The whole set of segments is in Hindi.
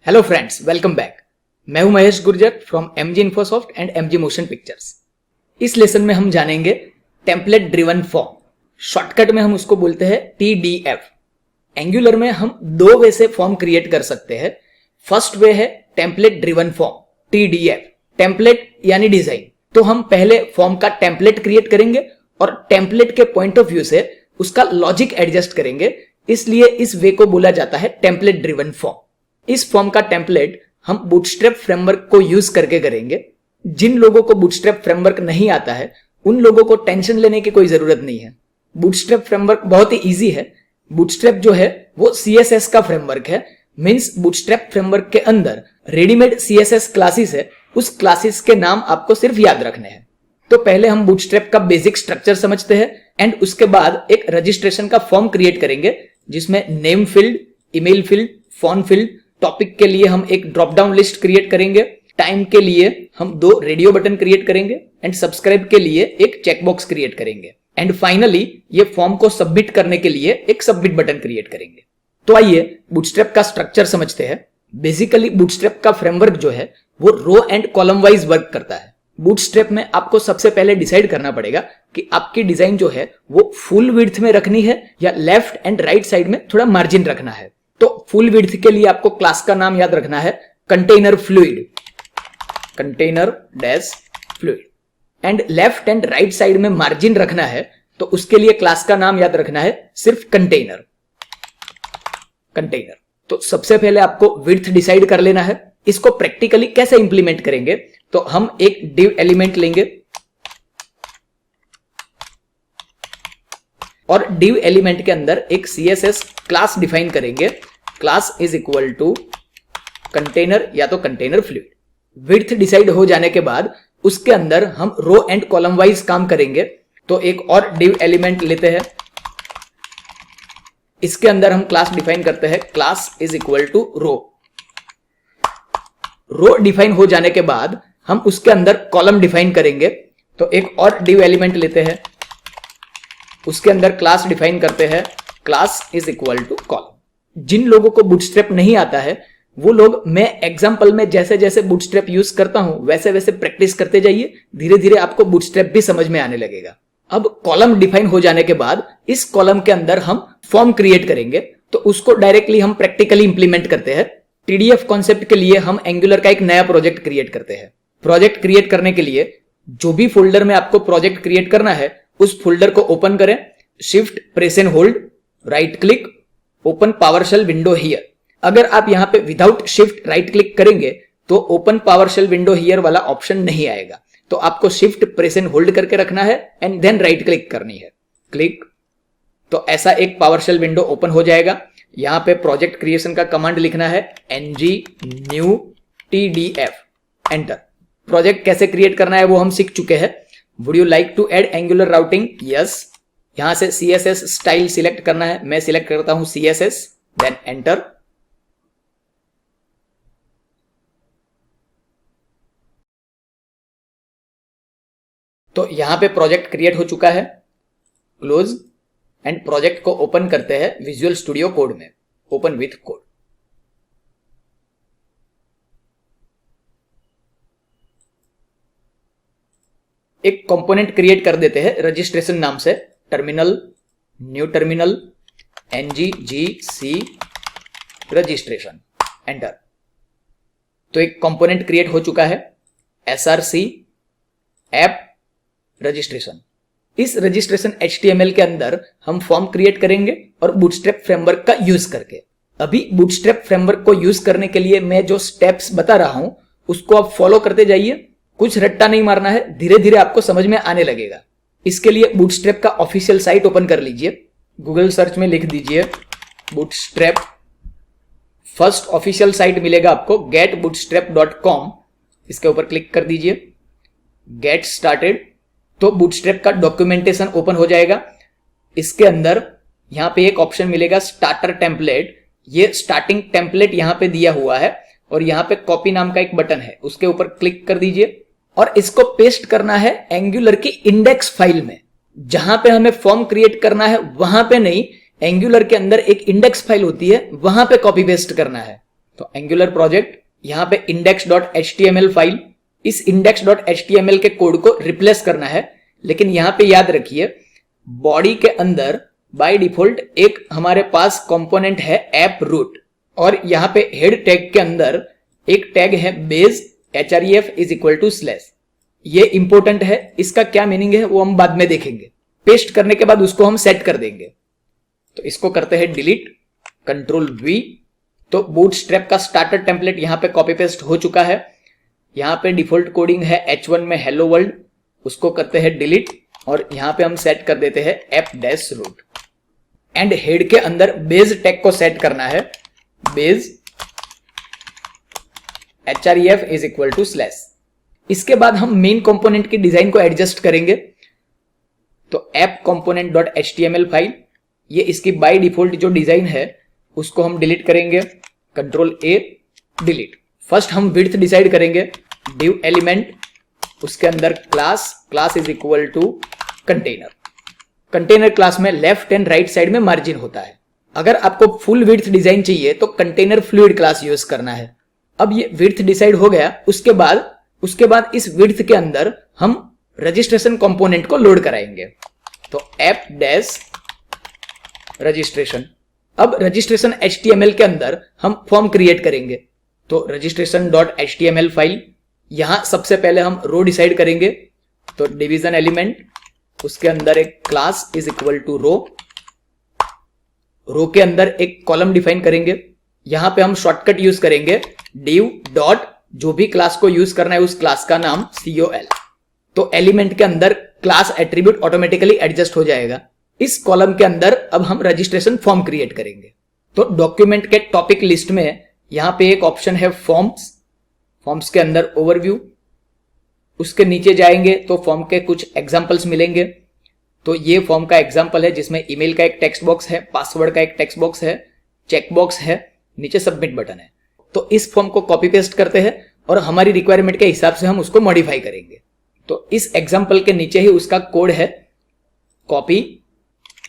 Hello friends, welcome back. मैं हूं Mahesh Gurjar from MG Infosoft and MG motion pictures. इस लेसन में हम जानेंगे टेम्पलेट ड्रिवन फॉर्म। शॉर्टकट में हम उसको बोलते हैं TDF। एंगुलर में हम दो वे से फॉर्म क्रिएट कर सकते हैं। फर्स्ट वे है template driven form TDF। Template यानी डिजाइन। तो हम पहले फॉर्म का टेम्पलेट क्रिएट करेंगे और टेम्पलेट के पॉइंट ऑफ व्यू से उसका लॉजिक एडजस्ट करेंगे, इसलिए इस वे को बोला जाता है टेम्पलेट ड्रिवन फॉर्म। इस फॉर्म का टेम्पलेट हम बूटस्ट्रैप फ्रेमवर्क को यूज करके करेंगे। जिन लोगों को बूटस्ट्रैप फ्रेमवर्क नहीं आता है उन लोगों को टेंशन लेने की कोई जरूरत नहीं है। बूटस्ट्रैप फ्रेमवर्क बहुत ही इजी है। बूटस्ट्रैप जो है वो CSS का फ्रेमवर्क है। मींस बूटस्ट्रैप फ्रेमवर्क के अंदर रेडीमेड CSS क्लासेस है, उस क्लासेस के नाम आपको सिर्फ याद रखने हैं। तो पहले हम बूटस्ट्रैप का बेसिक स्ट्रक्चर समझते हैं एंड उसके बाद एक रजिस्ट्रेशन का फॉर्म क्रिएट करेंगे जिसमें name field, email field, phone field, topic के लिए हम एक ड्रॉप डाउन लिस्ट क्रिएट करेंगे, टाइम के लिए हम 2 रेडियो बटन क्रिएट करेंगे एंड सब्सक्राइब के लिए एक चेकबॉक्स क्रिएट करेंगे एंड फाइनली ये फॉर्म को सबमिट करने के लिए एक सबमिट बटन क्रिएट करेंगे। तो आइए बूटस्ट्रैप का स्ट्रक्चर समझते हैं। बेसिकली बूटस्ट्रैप का फ्रेमवर्क जो है वो row and column wise work करता है। बूटस्ट्रैप में आपको सबसे पहले डिसाइड करना पड़ेगा कि आपकी डिजाइन जो है वो फुल विड्थ में रखनी है या लेफ्ट एंड राइट साइड में थोड़ा मार्जिन रखना है। तो फुल विड्थ के लिए आपको क्लास का नाम याद रखना है container fluid, container dash fluid. And left and right side में मार्जिन रखना है तो उसके लिए क्लास का नाम याद रखना है सिर्फ कंटेनर, कंटेनर। तो सबसे पहले आपको विड्थ डिसाइड कर लेना है। इसको प्रैक्टिकली कैसे इंप्लीमेंट करेंगे, तो हम एक डिव एलिमेंट लेंगे और डिव एलिमेंट के अंदर एक CSS क्लास डिफाइन करेंगे। Class is equal to container या तो कंटेनर फ्लूइड। विड्थ डिसाइड हो जाने के बाद उसके अंदर हम रो एंड कॉलम वाइज काम करेंगे। तो एक और डिव एलिमेंट लेते हैं, इसके अंदर हम क्लास डिफाइन करते हैं class is equal to row. Row define हो जाने के बाद हम उसके अंदर कॉलम डिफाइन करेंगे। तो एक और डिव एलिमेंट लेते हैं, उसके अंदर क्लास डिफाइन करते हैं class is equal to column. जिन लोगों को बूटस्ट्रैप नहीं आता है वो लोग, मैं एग्जांपल में जैसे जैसे बूटस्ट्रैप यूज करता हूं वैसे वैसे प्रैक्टिस करते जाइए, धीरे धीरे आपको बूटस्ट्रैप भी समझ में आने लगेगा। अब कॉलम डिफाइन हो जाने के बाद इस कॉलम के अंदर हम फॉर्म क्रिएट करेंगे। तो उसको डायरेक्टली हम प्रैक्टिकली इंप्लीमेंट करते हैं। TDF कॉन्सेप्ट के लिए हम एंगुलर का एक नया प्रोजेक्ट क्रिएट करते हैं। प्रोजेक्ट क्रिएट करने के लिए जो भी फोल्डर में आपको प्रोजेक्ट क्रिएट करना है उस फोल्डर को ओपन करें, shift press and hold, right click, open PowerShell window here. अगर आप यहां पे विदाउट शिफ्ट राइट क्लिक करेंगे तो ओपन पावरशेल विंडो हियर वाला ऑप्शन नहीं आएगा। तो आपको शिफ्ट प्रेस एंड होल्ड करके रखना है एंड देन राइट क्लिक करनी है, क्लिक। तो ऐसा एक पावरशेल विंडो ओपन हो जाएगा। यहां पे प्रोजेक्ट क्रिएशन का कमांड लिखना है ng new TDF, enter. Project कैसे क्रिएट करना है वो हम सीख चुके हैं। Would you like to add Angular routing? Yes. यहां से CSS स्टाइल सिलेक्ट करना है, मैं सिलेक्ट करता हूं CSS, देन एंटर। तो यहां पे प्रोजेक्ट क्रिएट हो चुका है, क्लोज एंड प्रोजेक्ट को ओपन करते हैं विजुअल स्टूडियो कोड में, ओपन विथ कोड। एक कंपोनेंट क्रिएट कर देते हैं रजिस्ट्रेशन नाम से, terminal, new terminal, NGGC registration, enter. तो एक कंपोनेंट क्रिएट हो चुका है SRC ऐप रजिस्ट्रेशन। इस रजिस्ट्रेशन HTML के अंदर हम फॉर्म क्रिएट करेंगे और बूटस्ट्रैप फ्रेमवर्क का यूज करके। अभी बूटस्ट्रैप फ्रेमवर्क को यूज करने के लिए मैं जो स्टेप्स बता रहा हूं उसको आप फॉलो करते जाइए, कुछ रट्टा नहीं मारना है, धीरे धीरे आपको समझ में आने लगेगा। इसके लिए बूटस्ट्रैप का ऑफिशियल साइट ओपन कर लीजिए, गूगल सर्च में लिख दीजिए बूटस्ट्रैप। फर्स्ट ऑफिशियल साइट मिलेगा आपको getbootstrap.com, इसके ऊपर क्लिक कर दीजिए, गेट स्टार्टेड। तो बूटस्ट्रैप का डॉक्यूमेंटेशन ओपन हो जाएगा। इसके अंदर यहां पे एक ऑप्शन मिलेगा स्टार्टर टेम्पलेट। ये स्टार्टिंग टेम्पलेट यहां पे दिया हुआ है और यहां पे कॉपी नाम का एक बटन है, उसके ऊपर क्लिक कर दीजिए और इसको पेस्ट करना है एंगुलर की इंडेक्स फाइल में। जहां पे हमें फॉर्म क्रिएट करना है वहां पे नहीं, एंगुलर के अंदर एक इंडेक्स फाइल होती है वहां पे कॉपी पेस्ट करना है। तो एंगुलर प्रोजेक्ट, यहां पे index.html फाइल, इस index.html के कोड को रिप्लेस करना है। लेकिन यहां पे याद रखिए बॉडी के अंदर बाय डिफॉल्ट एक हमारे पास कंपोनेंट है ऐप रूट, और यहां पे हेड टैग के अंदर एक टैग है base href is equal to slash. ये इंपॉर्टेंट है, इसका क्या मीनिंग है वो हम बाद में देखेंगे। पेस्ट करने के बाद उसको हम सेट कर देंगे। तो इसको करते हैं डिलीट, कंट्रोल V। तो बूटस्ट्रैप का स्टार्टर टेम्पलेट यहां पे कॉपी पेस्ट हो चुका है। यहां पे डिफॉल्ट कोडिंग है H1 में हेलो वर्ल्ड, उसको करते हैं डिलीट और यहां पे हम सेट कर देते हैं app-root। एंड हेड के अंदर बेस टैग को सेट करना है, base href is equal to slash. इसके बाद हम मेन कंपोनेंट की डिजाइन को एडजस्ट करेंगे। तो app component dot html file, ये इसकी बाय डिफॉल्ट जो डिजाइन है उसको हम डिलीट करेंगे, कंट्रोल A डिलीट। फर्स्ट हम विड्थ डिसाइड करेंगे, div एलिमेंट, उसके अंदर class is equal to container. Container class में लेफ्ट एंड राइट साइड में मार्जिन होता है। अगर आपको फुल विड्थ डिजाइन चाहिए तो कंटेनर फ्लूइड क्लास यूज करना है। अब ये विड्थ डिसाइड हो गया, उसके बाद इस विड्थ के अंदर हम रजिस्ट्रेशन कंपोनेंट को लोड कराएंगे। तो ऐप डैश रजिस्ट्रेशन। अब रजिस्ट्रेशन HTML के अंदर हम फॉर्म क्रिएट करेंगे। तो रजिस्ट्रेशन डॉट HTML फाइल, यहां सबसे पहले हम रो डिसाइड करेंगे। तो डिवीजन एलिमेंट, उसके अंदर एक क्लास इज इक्वल टू रो के अंदर एक कॉलम डिफाइन करेंगे। यहां पे हम शॉर्टकट यूज करेंगे div डॉट, जो भी क्लास को यूज करना है उस क्लास का नाम col। तो एलिमेंट के अंदर क्लास एट्रीब्यूट ऑटोमेटिकली एडजस्ट हो जाएगा। इस कॉलम के अंदर अब हम रजिस्ट्रेशन फॉर्म क्रिएट करेंगे। तो डॉक्यूमेंट के टॉपिक लिस्ट में यहां पे एक ऑप्शन है फॉर्म्स के अंदर ओवरव्यू, उसके नीचे जाएंगे तो फॉर्म के कुछ एग्जांपल्स मिलेंगे। तो ये फॉर्म का एग्जांपल है जिसमें ईमेल का एक टेक्स्ट बॉक्स है, पासवर्ड का एक टेक्स्ट बॉक्स है, चेक बॉक्स है, नीचे सबमिट बटन है। तो इस फॉर्म को कॉपी पेस्ट करते हैं और हमारी रिक्वायरमेंट के हिसाब से हम उसको मॉडिफाई करेंगे। तो इस एग्जांपल के नीचे ही उसका कोड है, कॉपी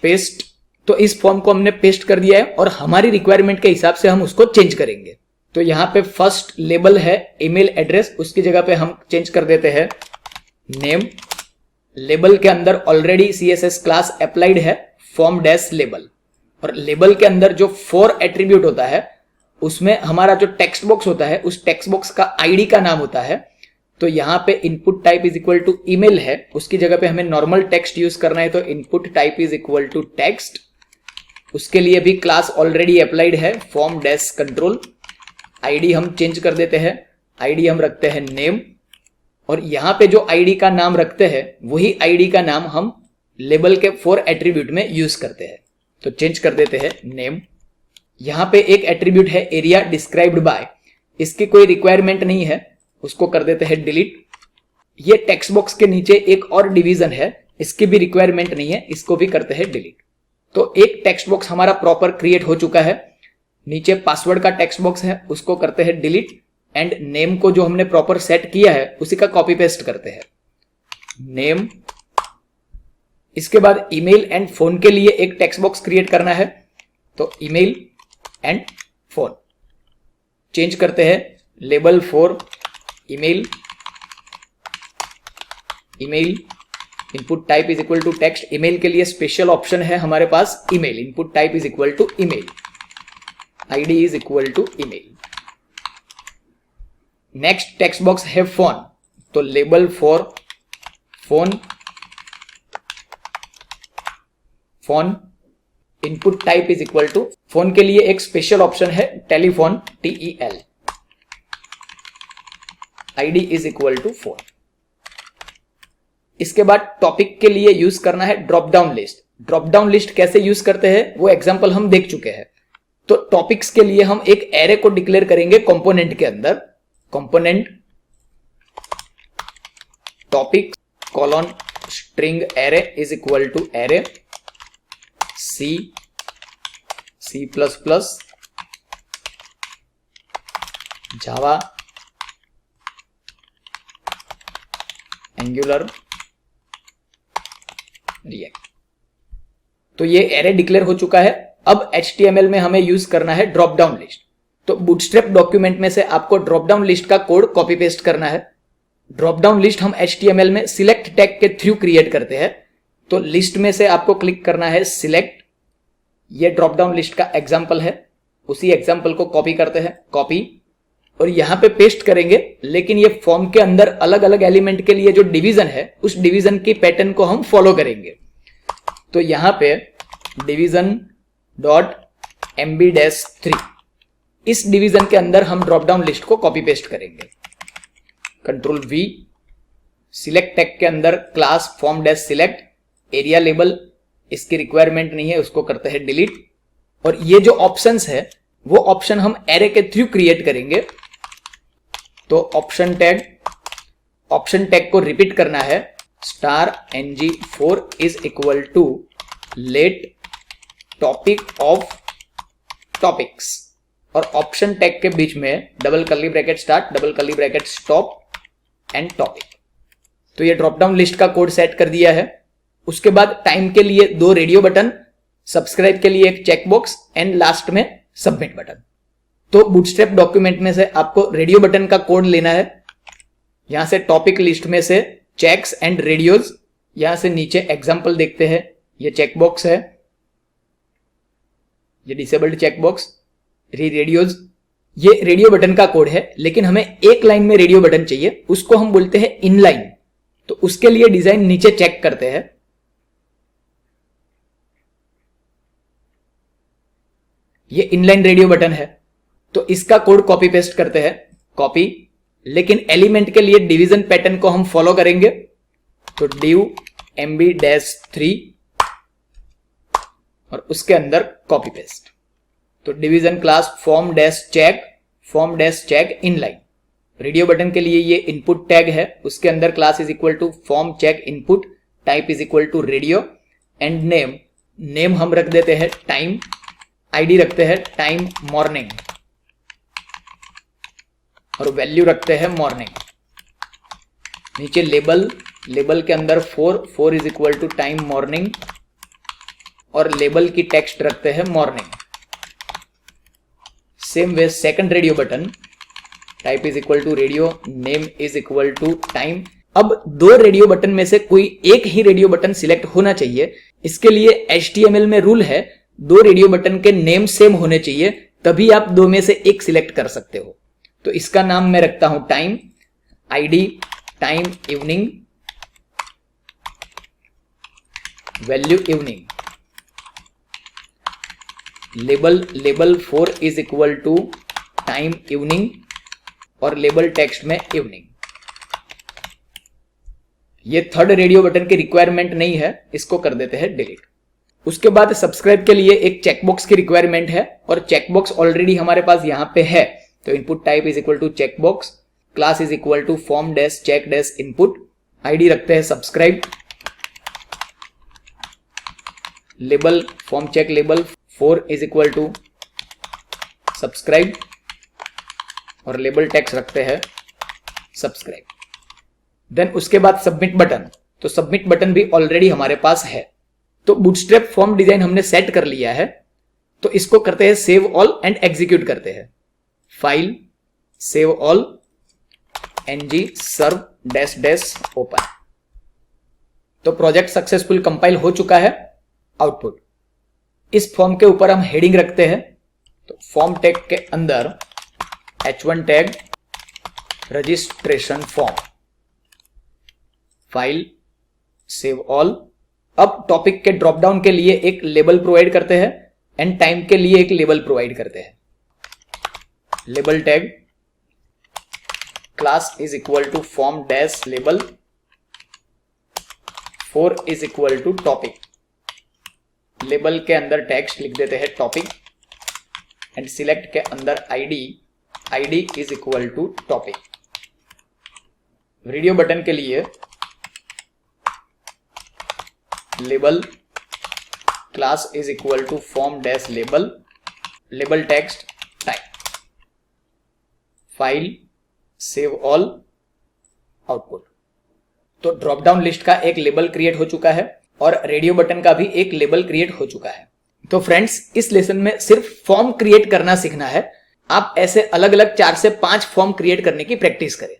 पेस्ट। तो इस फॉर्म को हमने पेस्ट कर दिया है और हमारी रिक्वायरमेंट के हिसाब से हम उसको चेंज करेंगे। तो यहां पे फर्स्ट लेबल है ईमेल एड्रेस, उसकी जगह पे हम चेंज कर देते हैं नेम। लेबल के अंदर ऑलरेडी CSS क्लास अप्लाइड है फॉर्म डैश लेबल, और लेबल के अंदर जो 4 एट्रीब्यूट होता है उसमें हमारा जो टेक्स्ट बॉक्स होता है उस टेक्स्ट बॉक्स का आईडी का नाम होता है। तो यहां पे input type is equal to email है, उसकी जगह पे हमें नॉर्मल टेक्स्ट यूज करना है। तो input type is equal to text, उसके लिए भी क्लास ऑलरेडी अप्लाइड है फॉर्म डैश कंट्रोल। आईडी हम चेंज कर देते हैं, आईडी हम रखते हैं नेम, और यहां पे जो आईडी का नाम रखते हैं वही आईडी का नाम हम लेबल के 4 एट्रीब्यूट में यूज करते हैं। तो चेंज कर देते हैं नेम। यहां पे एक एट्रीब्यूट है एरिया डिस्क्राइब्ड बाय, इसकी कोई रिक्वायरमेंट नहीं है, उसको कर देते हैं डिलीट। ये टेक्स्ट बॉक्स के नीचे एक और डिवीजन है, इसकी भी रिक्वायरमेंट नहीं है, इसको भी करते हैं डिलीट। तो एक टेक्स्ट बॉक्स हमारा प्रॉपर क्रिएट हो चुका है। नीचे पासवर्ड का टेक्स्ट बॉक्स है, उसको करते हैं डिलीट, एंड नेम को जो हमने प्रॉपर सेट किया है उसी का कॉपी पेस्ट करते हैं नेम। इसके बाद ईमेल एंड फोन के लिए एक टेक्स्ट बॉक्स क्रिएट करना है। तो ईमेल एंड फोन चेंज करते हैं label 4 email, input type is equal to text. Email के लिए स्पेशल ऑप्शन है हमारे पास email, input type is equal to email, ID is equal to email. Next text box है फोन, तो label 4 phone, input type is equal to, phone के लिए एक स्पेशल ऑप्शन है telephone TEL, ID is equal to phone. इसके बाद टॉपिक के लिए यूज करना है drop down list. Drop down list कैसे यूज करते हैं वो एग्जांपल हम देख चुके हैं। तो टॉपिक्स के लिए हम एक एरे को डिक्लेयर करेंगे कंपोनेंट के अंदर, component topic colon string array is equal to array C++, Java, Angular, React. तो ये एरे डिक्लेयर हो चुका है। अब HTML में हमें यूज करना है ड्रॉप डाउन लिस्ट। तो बूटस्ट्रैप डॉक्यूमेंट में से आपको ड्रॉप डाउन लिस्ट का कोड कॉपी पेस्ट करना है। ड्रॉप डाउन लिस्ट हम HTML में सिलेक्ट टैग के थ्रू क्रिएट करते हैं। तो लिस्ट में से आपको क्लिक करना है सिलेक्ट, ये ड्रॉप डाउन लिस्ट का एग्जाम्पल है, उसी एग्जाम्पल को कॉपी करते हैं, कॉपी, और यहां पे पेस्ट करेंगे। लेकिन ये फॉर्म के अंदर अलग अलग एलिमेंट के लिए जो डिवीजन है उस डिवीजन की पैटर्न को हम फॉलो करेंगे। तो यहां पे डिवीजन डॉट MB-3 इस डिवीजन के अंदर हम ड्रॉप डाउन लिस्ट को कॉपी पेस्ट करेंगे। कंट्रोल V, सिलेक्ट टैग के अंदर class form dash select, area label इसकी रिक्वायरमेंट नहीं है, उसको करते हैं डिलीट। और ये जो ऑप्शंस है वो ऑप्शन हम एरे के थ्रू क्रिएट करेंगे। तो ऑप्शन टैग को रिपीट करना है, *ng4 is equal to let topic of topics, और ऑप्शन टैग के बीच में double curly bracket start, double curly bracket stop and topic. तो ये ड्रॉप डाउन लिस्ट का कोड सेट कर दिया है। उसके बाद टाइम के लिए 2 रेडियो बटन, सब्सक्राइब के लिए एक चेकबॉक्स एंड लास्ट में सबमिट बटन। तो बूटस्ट्रैप डॉक्यूमेंट में से आपको रेडियो बटन का कोड लेना है। यहां से टॉपिक लिस्ट में से चेक्स एंड रेडियोज, यहां से नीचे एग्जांपल देखते हैं, ये चेकबॉक्स है, ये डिसेबल्ड चेकबॉक्स, रेडियोज, ये रेडियो बटन का कोड है। लेकिन हमें एक लाइन में रेडियो बटन चाहिए, उसको हम बोलते हैं इनलाइन। तो उसके लिए डिजाइन नीचे चेक करते हैं। ये इनलाइन रेडियो बटन है, तो इसका कोड कॉपी पेस्ट करते हैं, कॉपी। लेकिन एलिमेंट के लिए डिवीजन पैटर्न को हम फॉलो करेंगे। तो div MB-3 और उसके अंदर कॉपी पेस्ट। तो division class form dash check inline. Radio button के लिए ये इनपुट टैग है, उसके अंदर class is equal to form check input, type is equal to radio and name हम रख देते हैं टाइम, आईडी रखते हैं टाइम मॉर्निंग और वैल्यू रखते हैं मॉर्निंग। नीचे लेबल के अंदर 4 is equal to time morning और लेबल की टेक्स्ट रखते हैं morning. Same way second radio button, type is equal to radio, name is equal to time. अब 2 रेडियो बटन में से कोई एक ही रेडियो बटन सिलेक्ट होना चाहिए। इसके लिए HTML में रूल है 2 रेडियो बटन के नेम सेम होने चाहिए, तभी आप 2 में से एक सिलेक्ट कर सकते हो। तो इसका नाम मैं रखता हूं time, ID time evening, value evening, label 4 is equal to time evening और लेबल टेक्स्ट में इवनिंग। ये थर्ड रेडियो बटन की रिक्वायरमेंट नहीं है, इसको कर देते हैं डिलीट। उसके बाद सब्सक्राइब के लिए एक चेकबॉक्स की रिक्वायरमेंट है और चेकबॉक्स ऑलरेडी हमारे पास यहां पे है। तो input type is equal to checkbox, class is equal to form dash check dash input, ID रखते हैं subscribe, label form check label 4 is equal to subscribe और लेबल टेक्स्ट रखते हैं सब्सक्राइब। देन उसके बाद सबमिट बटन। तो सबमिट बटन भी ऑलरेडी हमारे पास है। तो बूटस्ट्रैप फॉर्म डिजाइन हमने सेट कर लिया है। तो इसको करते हैं सेव ऑल एंड एग्जीक्यूट करते हैं। File, save all, ng serve dash dash open. तो प्रोजेक्ट सक्सेसफुल कंपाइल हो चुका है। आउटपुट, इस फॉर्म के ऊपर हम हेडिंग रखते हैं। तो फॉर्म टैग के अंदर h1 tag registration form, file, save all. अब टॉपिक के ड्रॉप डाउन के लिए एक लेबल प्रोवाइड करते हैं एंड टाइम के लिए एक लेबल प्रोवाइड करते हैं। Label tag class is equal to form dash label, 4 is equal to topic. Label के अंदर टेक्स्ट लिख देते हैं टॉपिक एंड सिलेक्ट के अंदर ID is equal to topic. Radio button के लिए label class is equal to form dash label, label text type, file, save all, output. तो ड्रॉप डाउन लिस्ट का एक लेबल क्रिएट हो चुका है और रेडियो बटन का भी एक लेबल क्रिएट हो चुका है। तो फ्रेंड्स, इस लेसन में सिर्फ फॉर्म क्रिएट करना सीखना है। आप ऐसे अलग अलग 4 से 5 फॉर्म क्रिएट करने की प्रैक्टिस करें।